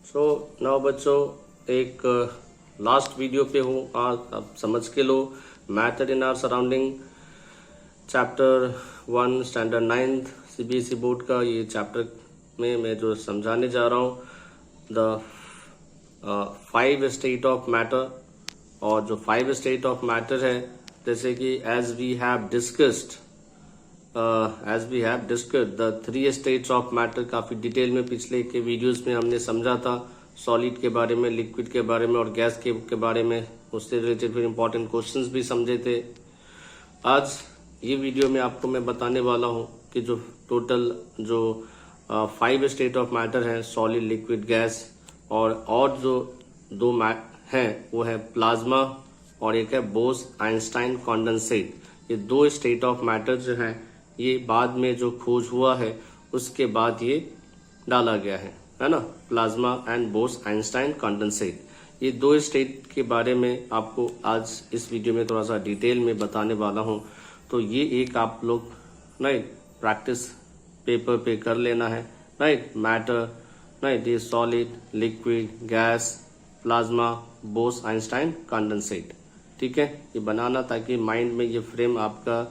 So now बच्चों एक last video पे हूँ। आज आप समझ के लो matter in our surroundings chapter 1 standard 9th CBSE board का ये चैप्टर में मैं जो समझाने जा रहा हूँ द 5 स्टेट ऑफ मैटर। और जो 5 स्टेट ऑफ मैटर है जैसे कि as we have discussed the 3 states of matter काफी डिटेल में पिछले के वीडियोस में हमने समझा था। सॉलिड के बारे में, लिक्विड के बारे में और गैस के बारे में, उससे रिलेटेड फिर इंपॉर्टेंट क्वेश्चंस भी समझे थे। आज ये वीडियो में आपको मैं बताने वाला हूँ कि जो टोटल जो 5 स्टेट ऑफ मैटर हैं, सॉलिड, लिक्विड, गैस और जो दो हैं वो है प्लाज्मा और एक है बोस आइंस्टाइन कॉन्डेंसेट। ये 2 स्टेट ऑफ मैटर जो हैं ये बाद में जो खोज हुआ है उसके बाद ये डाला गया है ना, plasma and boss Einstein condensate. ये 2 स्टेट के बारे में आपको आज इस वीडियो में थोड़ा सा डिटेल में बताने वाला हूँ। तो ये एक आप लोग राइट प्रैक्टिस पेपर पे कर लेना है। राइट मैटर, राइट ये solid, liquid, gas, plasma, Bose Einstein condensate. ठीक है, ये बनाना ताकि माइंड में ये फ्रेम आपका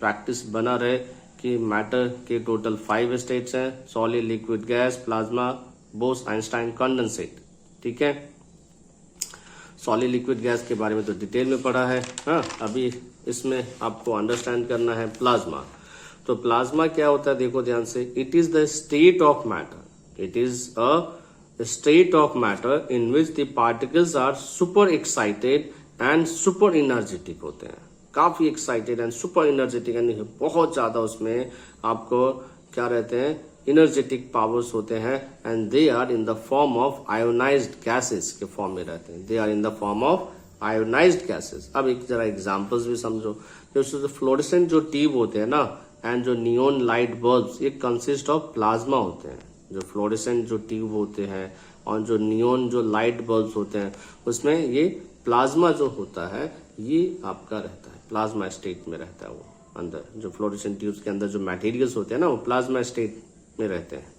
प्रैक्टिस बना रहे कि मैटर के टोटल 5 स्टेट्स हैं, solid, liquid, gas, plasma, Bose Einstein condensate. ठीक है, सॉलिड, लिक्विड, गैस के बारे में तो डिटेल में पढ़ा है। हाँ, अभी इसमें आपको अंडरस्टैंड करना है प्लाज्मा। तो प्लाज्मा क्या होता है देखो ध्यान से। It is the state of matter, it is a state of matter in which the particles are super excited and super energetic होते हैं। काफी एक्साइटेड एंड सुपर इनर्जेटिक, यानी बहुत ज्यादा उसमें आपको क्या रहते हैं, इनर्जेटिक पावर्स होते हैं। And they are in the form of ionized gases के फॉर्म में रहते हैं। They are in the form of ionized gases. अब एक जरा एग्जांपल्स भी समझो। जो फ्लोरेसेंट जो ट्यूब होते हैं ना एंड जो नियोन लाइट बल्ब्स, ये कंसिस्ट ऑफ प्लाज्मा होते हैं। जो फ्लोरेसेंट जो ट्यूब होते हैं और जो नियोन जो लाइट बल्ब्स होते हैं उसमें ये प्लाज्मा जो होता है ये आपका रहता है, प्लाज्मा स्टेट में रहता है। वो अंदर जो फ्लोरेसेंट ट्यूब्स के अंदर जो मटेरियल्स होते हैं ना वो प्लाज्मा स्टेट में रहते हैं।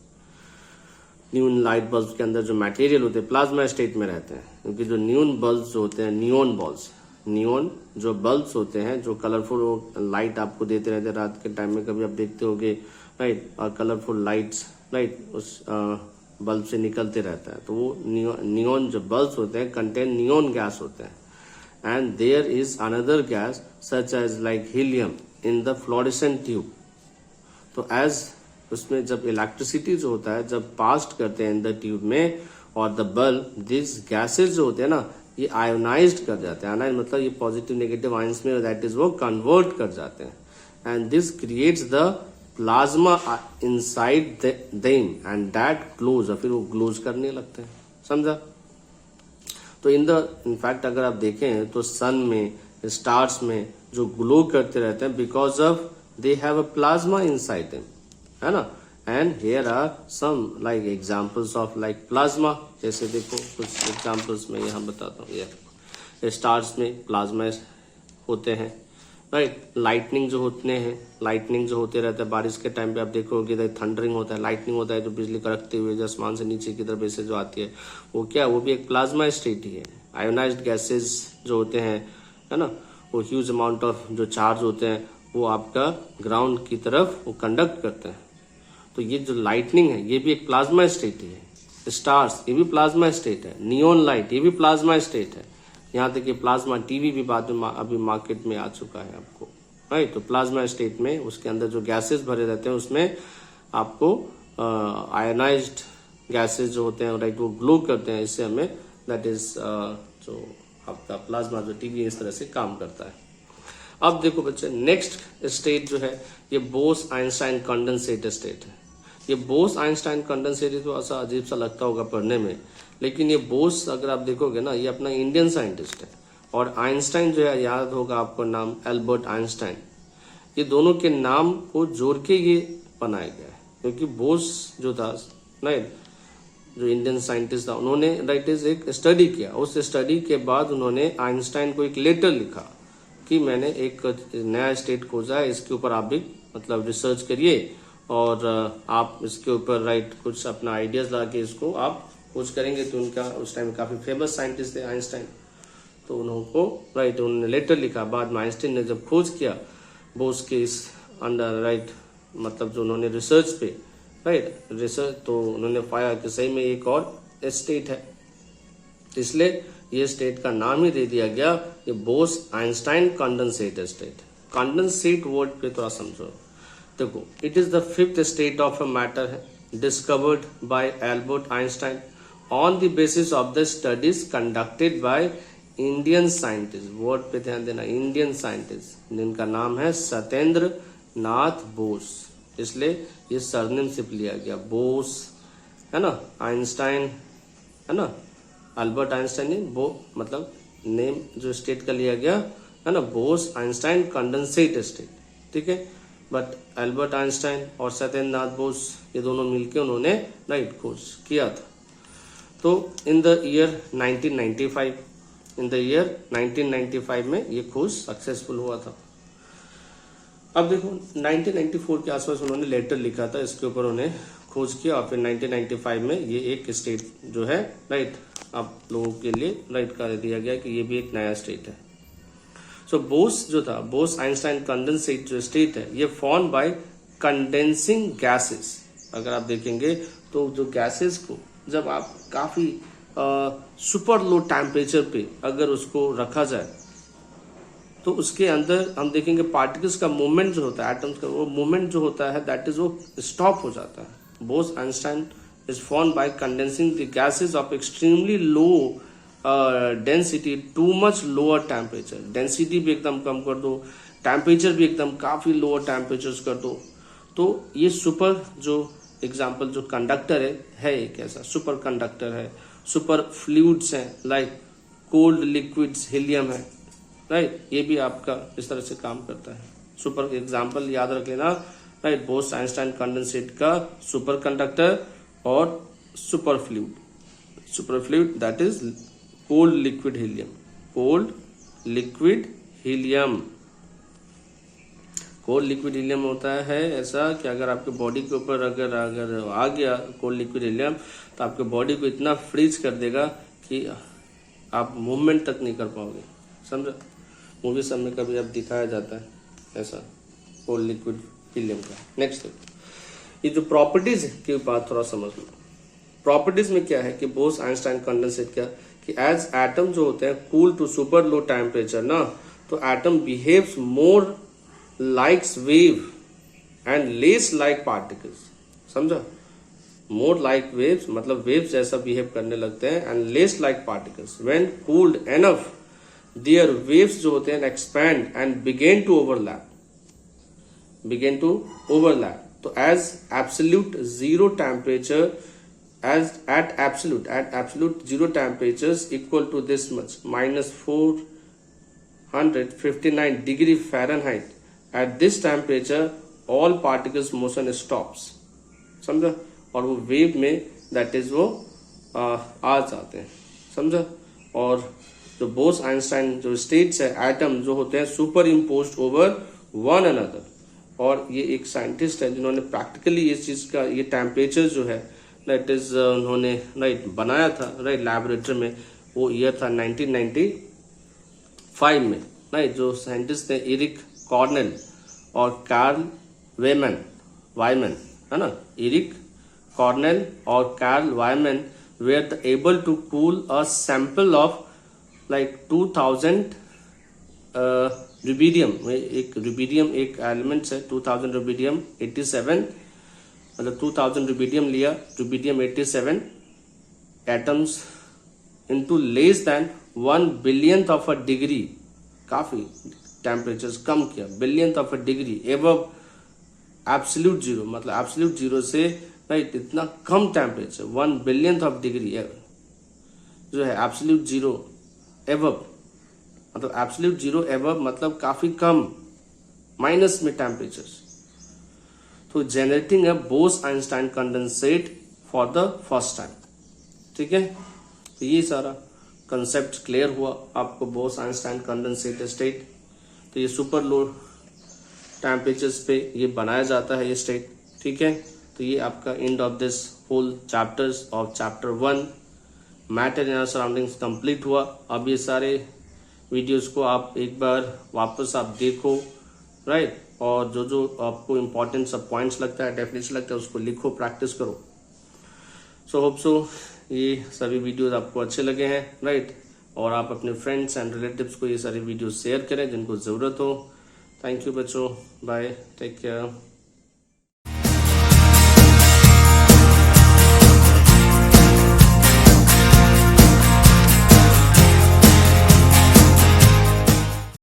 न्यून लाइट बल्ब्स के अंदर जो मटेरियल होते हैं प्लाज्मा स्टेट में रहते हैं। क्योंकि जो न्यून बल्ब्स जो होते हैं, नियोन जो बल्ब्स होते हैं जो कलरफुल लाइट आपको देते रहते हैं रात के टाइम में, कभी आप देखते होगे राइट, और कलरफुल लाइट्स राइट उस बल्ब से निकलते रहता है। तो वो नियोन जो बल्ब्स होते हैं कंटेन नियोन गैस होते हैं। And there is another gas such as like helium in the fluorescent tube. तो एज उसमें जब इलेक्ट्रिसिटी जो होता है जब पास करते हैं इन द ट्यूब में और द बल्ब, दिस गैसेज जो होते हैं ना ये आयोनाइज्ड कर जाते हैं। आयोनाइज मतलब ये पॉजिटिव नेगेटिव आयंस में दैट इज वो कन्वर्ट कर जाते हैं। And this creates the plasma inside them and that glows, फिर वो ग्लोज करने लगते हैं। समझा? तो इनफैक्ट अगर आप देखें तो सन में, स्टार्स में जो ग्लो करते रहते हैं because of they have a plasma inside them, है ना। And here are some like examples of like plasma. जैसे देखो कुछ एग्जांपल्स में यहाँ बताता हूँ। ये स्टार्स में प्लाज्मा होते हैं राइट। लाइटनिंग जो होते हैं, लाइटनिंग जो होते रहता है बारिश के टाइम पे, आप देखोगे थंडरिंग होता है, लाइटनिंग होता है, जो बिजली कड़कते हुए जो आसमान से नीचे की तरफ ऐसे जो आती है वो क्या, वो भी एक प्लाज्मा स्टेट ही है। आयोनाइज्ड गैसेस जो होते हैं है ना, वो ह्यूज अमाउंट ऑफ जो चार्ज होते हैं वो आपका ग्राउंड की तरफ वो कंडक्ट करते हैं। तो ये जो लाइटनिंग है ये भी एक प्लाज्मा स्टेट ही है। स्टार्स ये भी प्लाज्मा स्टेट है। नियोन लाइट ये भी प्लाज्मा स्टेट है। यहाँ तक कि प्लाज्मा टीवी भी बाद में अभी मार्केट में आ चुका है आपको राइट। तो प्लाज्मा स्टेट में उसके अंदर जो गैसेस भरे रहते हैं उसमें आपको आयोनाइज्ड गैसेस जो होते हैं राइट वो ग्लो करते हैं। इससे हमें दैट इज जो आपका प्लाज्मा जो टीवी इस तरह से काम करता है। अब देखो बच्चे नेक्स्ट स्टेट जो है ये बोस आइंस्टाइन कॉन्डेंसेट स्टेट है। ये बोस आइंस्टाइन कॉन्डेंसेट तो ऐसा अजीब सा लगता होगा पढ़ने में, लेकिन ये बोस अगर आप देखोगे ना ये अपना इंडियन साइंटिस्ट है। और आइंस्टाइन जो है याद होगा आपको नाम, एल्बर्ट आइंस्टाइन। ये दोनों के नाम को जोड़ के ये बनाया गया है। क्योंकि बोस जो था राइट, जो इंडियन साइंटिस्ट था, उन्होंने राइट इज एक स्टडी किया। उस स्टडी के बाद उन्होंने आइंस्टाइन को एक लेटर लिखा कि मैंने एक नया स्टेट खोजा है, इसके ऊपर आप भी मतलब रिसर्च करिए और आप इसके ऊपर राइट कुछ अपना आइडियाज ला के इसको आप खोज करेंगे तो उनका उस टाइम काफ़ी फेमस साइंटिस्ट थे आइंस्टाइन, तो उनको राइट उन्होंने लेटर लिखा। बाद में आइंस्टाइन ने जब खोज किया बोस के इस अंडर राइट मतलब जो उन्होंने रिसर्च पे राइट रिसर्च, तो उन्होंने पाया कि सही में एक और स्टेट है, इसलिए ये स्टेट का नाम ही दे दिया गया कि Bose Einstein condensate state. Condensate word पे थोड़ा समझो। देखो, it is the fifth state of a matter है discovered by Albert Einstein on the basis of the studies conducted by Indian scientist. Word पे ध्यान देना, इंडियन साइंटिस्ट, जिनका नाम है सत्येंद्र नाथ बोस, इसलिए ये सरनेम से लिया गया बोस, है ना, आइंस्टाइन, है ना, अल्बर्ट आइंस्टाइन ने वो मतलब नेम जो स्टेट का लिया गया है ना, बोस आइंस्टाइन कंडेंसेट स्टेट, ठीक है। बट अल्बर्ट आइंस्टाइन और सत्येंद्र नाथ बोस ये दोनों मिलके उन्होंने राइट खोज किया था। तो इन द ईयर 1995 में ये खोज सक्सेसफुल हुआ था। अब देखो 1994 के आसपास उन्होंने लेटर लिखा था, इसके ऊपर उन्हें खोज किया और फिर 1995 में ये एक स्टेट जो है राइट आप लोगों के लिए राइट कर दिया गया कि ये भी एक नया स्टेट है। सो बोस जो था, बोस आइंस्टाइन कंडेंसेट जो स्टेट है, ये फॉर्म बाय कंडेंसिंग गैसेस। अगर आप देखेंगे तो जो गैसेस को जब आप काफी सुपर लो टेम्परेचर पे अगर उसको रखा जाए तो उसके अंदर हम देखेंगे पार्टिकल्स का मूवमेंट जो होता है, एटम्स का वो मूवमेंट जो होता है दैट इज वो स्टॉप हो जाता है। Bose Einstein is formed by condensing the gases of extremely low density to much lower temperature। Density भी एकदम कम कर दो, टेम्परेचर भी एकदम काफी लोअर टेम्परेचर कर दो, तो ये सुपर जो एग्जाम्पल जो कंडक्टर है एक ऐसा सुपर कंडक्टर है। सुपर फ्लूइड्स हैं लाइक कोल्ड लिक्विड्स, हीलियम है राइट, ये भी आपका इस तरह से काम करता है। सुपर एग्जाम्पल याद रख लेना राइट, बोस आइंस्टाइन कंडेंसेट का सुपर कंडक्टर और super fluid that is cold liquid helium. Cold liquid helium होता है ऐसा कि अगर आपके बॉडी के ऊपर अगर आ गया कोल्ड लिक्विड हीलियम तो आपके बॉडी को इतना फ्रीज कर देगा कि आप मूवमेंट तक नहीं कर पाओगे, समझा। मूवी सब में कभी अब दिखाया जाता है ऐसा कोल्ड लिक्विड हीलियम का। नेक्स्ट ये जो प्रॉपर्टीज की बात थोड़ा समझ लो। प्रॉपर्टीज में क्या है कि बोस आइंस्टाइन कंडेंसेट क्या कि एज एटम जो होते हैं cool to super low temperature ना, तो atom behaves more likes wave and less like particles, समझा। मोर लाइक वेव्स मतलब वेव्स जैसा बिहेव करने लगते हैं, and less like particles when cooled enough their waves जो होते हैं expand and begin to overlap. तो as absolute zero temperature as at absolute zero temperatures equal to this much -459 degree Fahrenheit, at this temperature all particles motion stops, समझा। और वो wave में that is वो आ जाते हैं, समझा। और जो बोस आइंस्टाइन जो स्टेट्स है एटम जो होते हैं super imposed over one another, और ये एक साइंटिस्ट है जिन्होंने प्रैक्टिकली इस चीज का ये टेम्परेचर जो है दैट इज उन्होंने राइट बनाया था राइट लैबोरेटरी में। वो ईयर था 1995 में राइट। जो साइंटिस्ट थे एरिक कॉर्नेल और कार्ल वाइमन है ना, एरिक कॉर्नेल और Carl Wieman were able to cool a sample of like 2000 rubidium. एक एलिमेंट्स है 2000 रुबिडियम 87, मतलब 2000 रुबिडियम लिया, rubidium 87 atoms into less than 1 billionth of a degree, काफी टेम्परेचर कम किया, billionth of a degree above absolute zero, मतलब absolute zero से right इतना कम टेम्परेचर 1 बिलियंथ ऑफ डिग्री जो है एब्सोल्यूट जीरो एबव, मतलब एब्सोल्यूट जीरो एबव मतलब काफी कम माइनस में टेम्परेचर, तो generating a Bose Einstein condensate for the first time. ठीक है, तो ये सारा कंसेप्ट क्लियर हुआ आपको, बोस आइंस्टाइन कंडेंसेट स्टेट। तो ये सुपर लो टेम्परेचर्स पे ये बनाया जाता है ये स्टेट। ठीक है, तो ये आपका end of this whole chapters of chapter 1 matter in our surroundings complete हुआ। अब ये सारे वीडियोस को आप एक बार वापस आप देखो, राइट, और जो जो आपको इम्पोर्टेंट सब पॉइंट्स लगता है, डेफिनेशन लगता है, उसको लिखो, प्रैक्टिस करो। सो होप सो ये सभी वीडियोस आपको अच्छे लगे हैं, राइट, और आप अपने फ्रेंड्स एंड रिलेटिव्स को ये सारी वीडियोस शेयर करें जिनको ज़रूरत हो। थैंक यू बच्चों, बाय, टेक केयर।